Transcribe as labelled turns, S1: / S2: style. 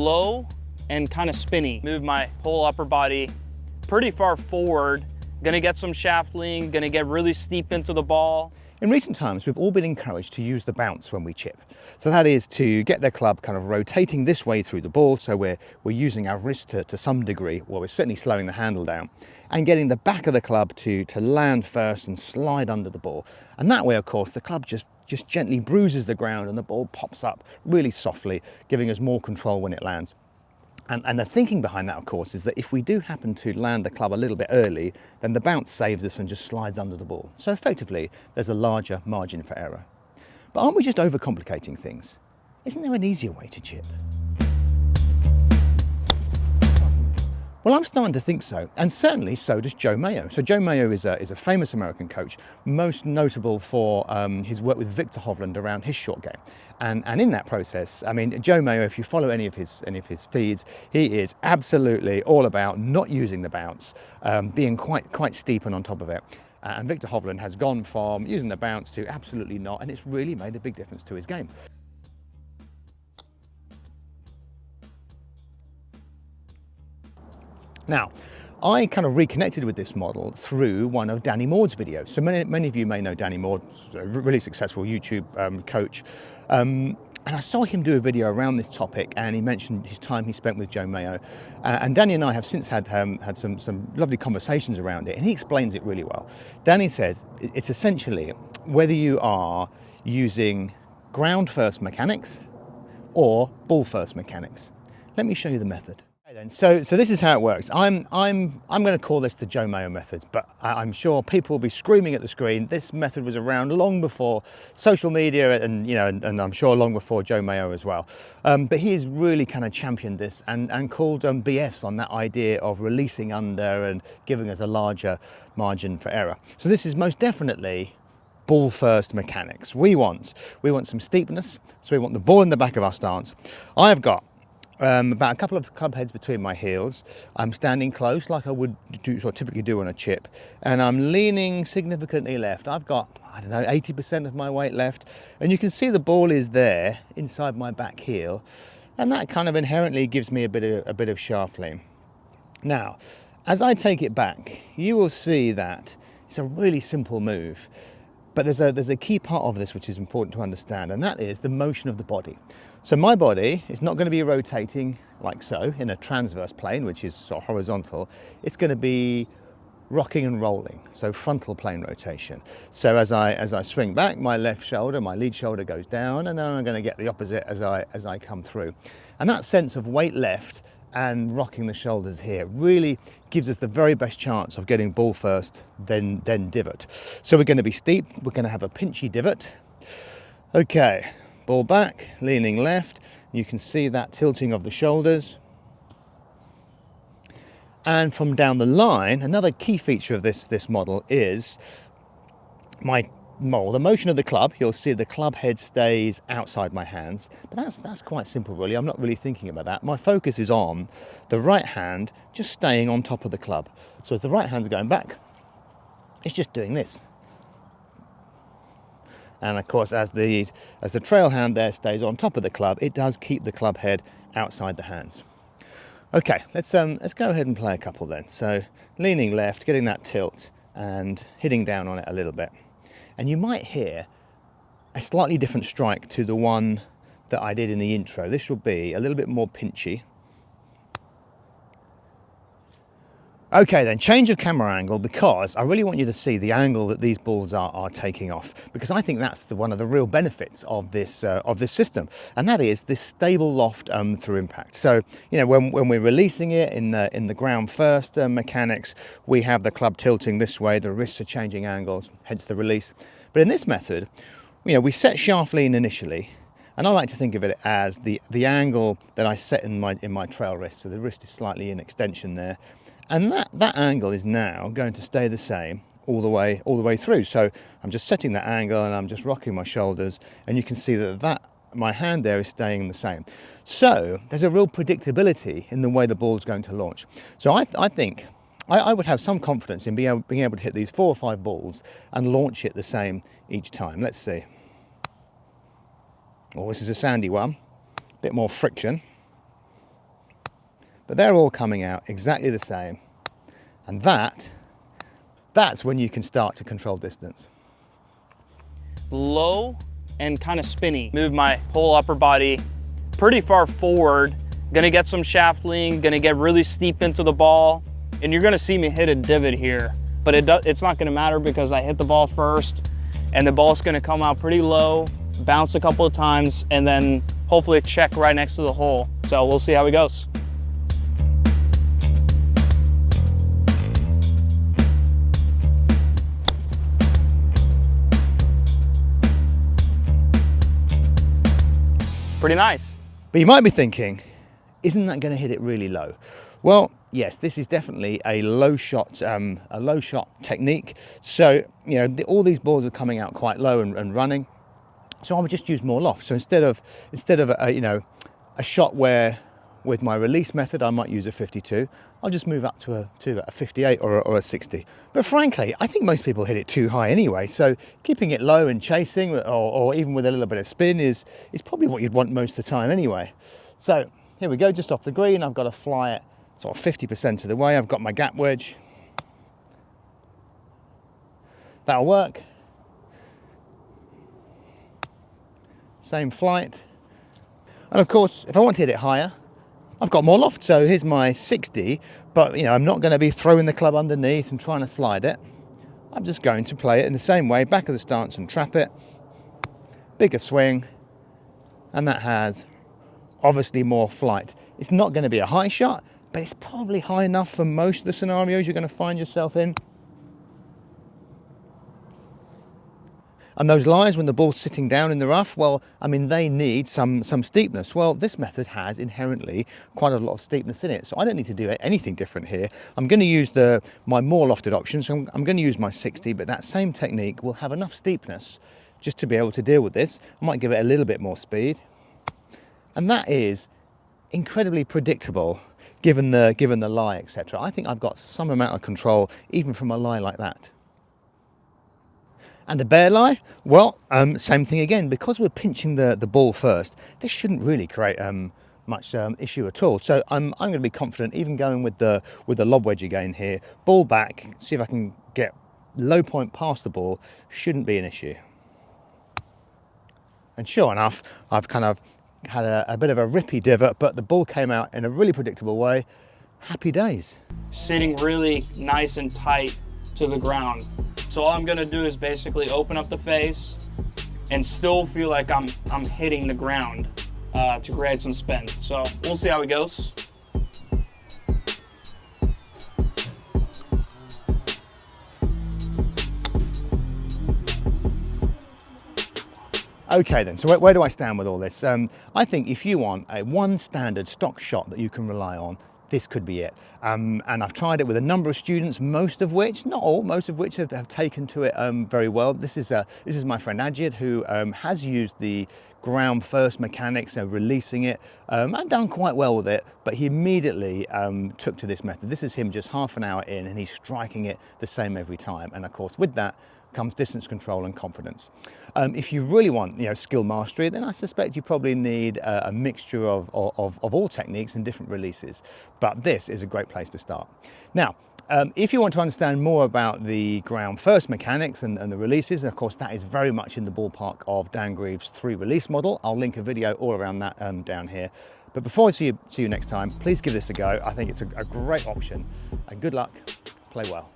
S1: low and kind of spinny. Move my whole upper body pretty far forward. Gonna get some shaft lean, gonna get really steep into the ball.
S2: In recent times, we've all been encouraged to use the bounce when we chip. So that is to get the club kind of rotating this way through the ball, so we're using our wrist to some degree, or we're certainly slowing the handle down, and getting the back of the club to land first and slide under the ball. And that way, of course, the club just gently bruises the ground and the ball pops up really softly, giving us more control when it lands. And the thinking behind that, of course, is that if we do happen to land the club a little bit early, then the bounce saves us and just slides under the ball. So effectively, there's a larger margin for error. But aren't we just overcomplicating things? Isn't there an easier way to chip? Well, I'm starting to think so, and certainly so does Joe Mayo. So Joe Mayo is a famous American coach, most notable for his work with Victor Hovland around his short game. And in that process, I mean, Joe Mayo, if you follow any of his feeds, he is absolutely all about not using the bounce, being quite steep and on top of it. And Victor Hovland has gone from using the bounce to absolutely not, and it's really made a big difference to his game. Now, I kind of reconnected with this model through one of Danny Maud's videos. So many of you may know Danny Maud, a really successful YouTube coach. And I saw him do a video around this topic, and he mentioned his time he spent with Joe Mayo. And Danny and I have since had some lovely conversations around it, and he explains it really well. Danny says it's essentially whether you are using ground first mechanics or ball first mechanics. Let me show you the method. Then. So this is how it works. I'm going to call this the Joe Mayo methods, but I'm sure people will be screaming at the screen. This method was around long before social media, and and I'm sure long before Joe Mayo as well. But he has really kind of championed this and called BS on that idea of releasing under and giving us a larger margin for error. So this is most definitely ball first mechanics. We want some steepness, so we want the ball in the back of our stance. I've got about a couple of club heads between my heels. I'm standing close like I would typically do on a chip, and I'm leaning significantly left. I've got, I don't know, 80% of my weight left, and you can see the ball is there inside my back heel, and that kind of inherently gives me a bit of shaft lean. Now, as I take it back, you will see that it's a really simple move. But there's a key part of this which is important to understand, and that is the motion of the body. So my body is not going to be rotating like so in a transverse plane, which is sort of horizontal. It's going to be rocking and rolling, so frontal plane rotation. So as I swing back, my left shoulder, my lead shoulder goes down, and then I'm going to get the opposite as I come through. And that sense of weight left and rocking the shoulders here really gives us the very best chance of getting ball first, then divot. So we're going to be steep, we're going to have a pinchy divot. Okay, ball back, leaning left. You can see that tilting of the shoulders. And from down the line, another key feature of this model is the motion of the club. You'll see the club head stays outside my hands, but that's quite simple really. I'm not really thinking about that. My focus is on the right hand just staying on top of the club. So as the right hand's going back, it's just doing this. And of course, as the trail hand there stays on top of the club, it does keep the club head outside the hands. Okay, let's go ahead and play a couple then. So leaning left, getting that tilt and hitting down on it a little bit. And you might hear a slightly different strike to the one that I did in the intro. This will be a little bit more pinchy. Okay then, change of camera angle, because I really want you to see the angle that these balls are taking off, because I think that's one of the real benefits of this system, and that is this stable loft through impact. So when we're releasing it in the ground first mechanics, we have the club tilting this way, the wrists are changing angles, hence the release. But in this method, we set shaft lean initially, and I like to think of it as the angle that I set in my trail wrist. So the wrist is slightly in extension there. And that angle is now going to stay the same all the way through. So I'm just setting that angle and I'm just rocking my shoulders, and you can see that my hand there is staying the same. So there's a real predictability in the way the ball is going to launch. So I think I would have some confidence in being able to hit these 4 or 5 balls and launch it the same each time. Let's see. Oh, this is a sandy one, a bit more friction. but they're all coming out exactly the same. And that's when you can start to control distance.
S1: Low and kind of spinny. Move my whole upper body pretty far forward. Gonna get some shaft lean, gonna get really steep into the ball, and you're gonna see me hit a divot here, but it's not gonna matter because I hit the ball first, and the ball's gonna come out pretty low, bounce a couple of times, and then hopefully check right next to the hole. So we'll see how it goes. Pretty nice.
S2: But you might be thinking, isn't that going to hit it really low? Well, yes, this is definitely a low shot technique. So, you know, all these balls are coming out quite low and running. So I would just use more loft. So instead of a shot where with my release method I might use a 52, I'll just move up to a 58 or a 60. But frankly, I think most people hit it too high anyway. So keeping it low and chasing, or even with a little bit of spin, is probably what you'd want most of the time anyway. So here we go, just off the green. I've got to fly it sort of 50% of the way. I've got my gap wedge. That'll work. Same flight. And of course, if I want to hit it higher, I've got more loft. So here's my 60, but you know, I'm not going to be throwing the club underneath and trying to slide it. I'm just going to play it in the same way, back of the stance and trap it. Bigger swing, and that has obviously more flight. It's not going to be a high shot, but it's probably high enough for most of the scenarios you're going to find yourself in. And those lies when the ball's sitting down in the rough, well, I mean, they need some steepness. Well, this method has inherently quite a lot of steepness in it, so I don't need to do anything different here. I'm going to use my more lofted option, so I'm going to use my 60, but that same technique will have enough steepness just to be able to deal with this. I might give it a little bit more speed. And that is incredibly predictable given the lie, etc. I think I've got some amount of control even from a lie like that. And a bare lie, well, same thing again. Because we're pinching the ball first, this shouldn't really create much issue at all. So I'm going to be confident, even going with the lob wedge again here. Ball back, see if I can get low point past the ball. Shouldn't be an issue. And sure enough, I've kind of had a bit of a rippy divot, but the ball came out in a really predictable way. Happy days.
S1: Sitting really nice and tight to the ground. So all I'm gonna do is basically open up the face and still feel like I'm hitting the ground to create some spin. So we'll see how it goes.
S2: Okay then, so where do I stand with all this? I think if you want one standard stock shot that you can rely on, this could be it. And I've tried it with a number of students, most of which, not all, most of which have taken to it very well. This is my friend Ajit, who has used the ground first mechanics, so releasing it, and done quite well with it, but he immediately took to this method. This is him just half an hour in, and he's striking it the same every time. And of course, with that comes distance control and confidence. If you really want, skill mastery, then I suspect you probably need a mixture of all techniques and different releases. But this is a great place to start. Now, if you want to understand more about the ground first mechanics and the releases, and of course that is very much in the ballpark of Dan Greaves' 3 release model. I'll link a video all around that down here. But before I see you next time, please give this a go. I think it's a great option, and good luck, play well.